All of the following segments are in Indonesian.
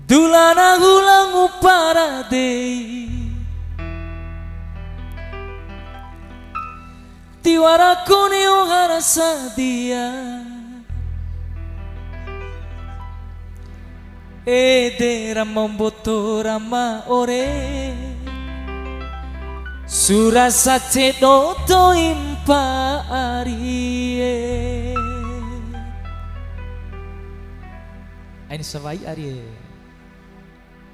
Dulana hulangu paradei Tiwara kone ohara sadia Ede ramomboto rama ore Surasa cedoto impa arie Ini sebai arie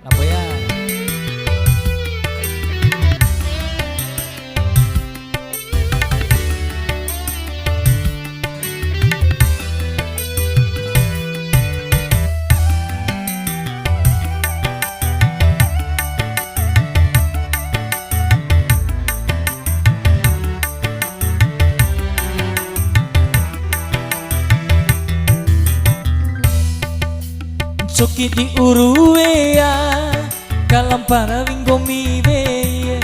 Apa ya? Coki di uruwea Kalampara wingomi weye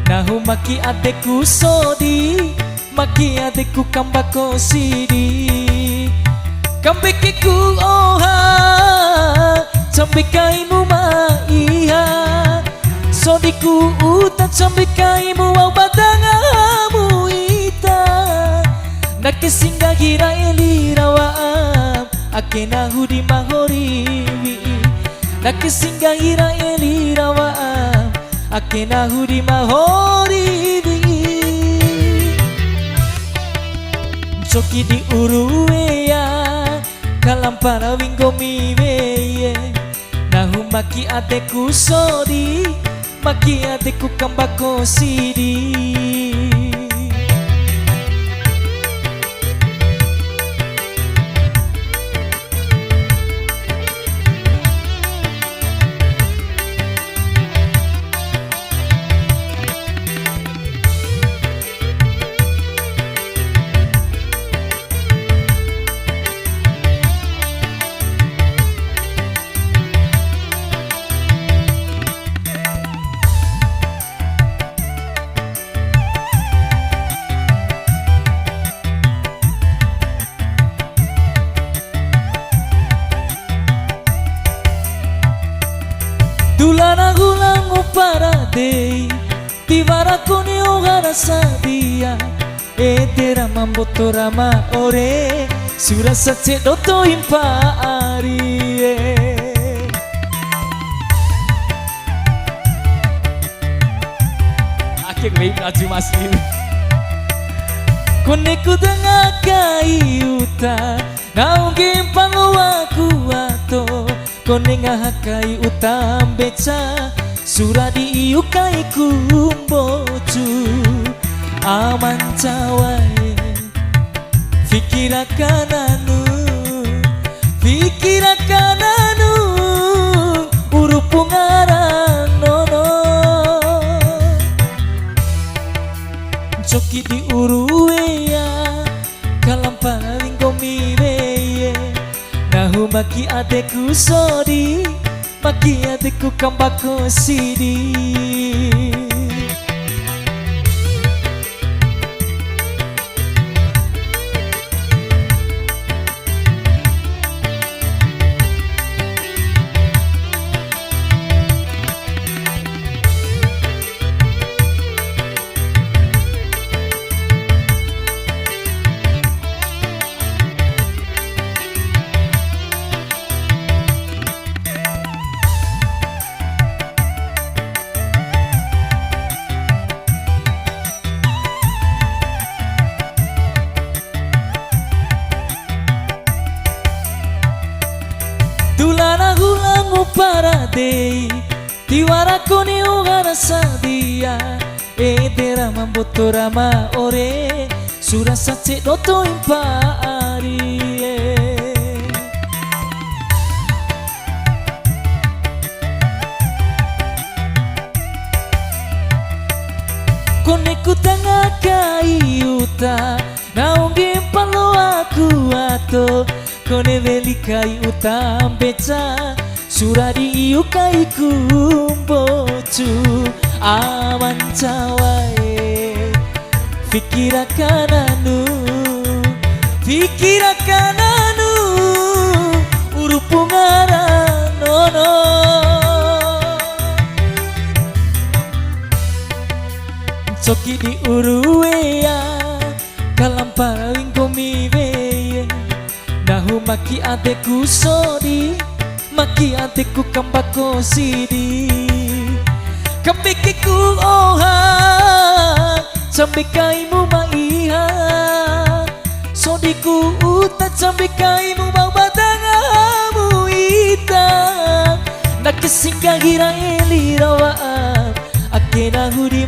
Nahu maki adeku sodi Maki adeku kambako sidi Kambekiku oha Cambekaimu maiha Sodiku uta cambekaimu au badangamu ita Nakesingga gira elirawaam Akena hudi mahoriwi Nakesingga gira elirawaam Akena hudi mahoriwi Coki di uruwea Kalampara wingomi weye Nahu maki adeku sodi Maki adeku kambako sidi Dulana hulangu paradei Tiwara kone ohara sadia Edera mamboto rama ore Surasa cedoto impa arie Akhir baik aju masih Kone ku dengar kayuta Naungin pangu aku ato Kone ngahakai utam beca Suradi iukai kumbocu Aman cawai Fikirakan anu Fikirakan anu Urupungaran nono Coki di uruwea Kalampara wingomi weye Nahu maki adeku sodi Maki adeku kambako sidi Dulana hulangu paradei Tiwara kone ohara sadia Edera mamboto rama ore Surasa cedoto impa arie Kone ku tanga kayuta Naungin palo aku ato Kone velikai utam beca Suradi iukai kumbocu Aman cawai Fikirakan anu Fikirakan anu Urupungaran nono soki di uruwea kalampara wingomi weye nahu maki adeku sodi maki adeku kambako sidi kambikiku oha sampai kaimu maiha sodiku uta sampai kaimu mau badangamu ita nakesingka hira elirawa akena hudi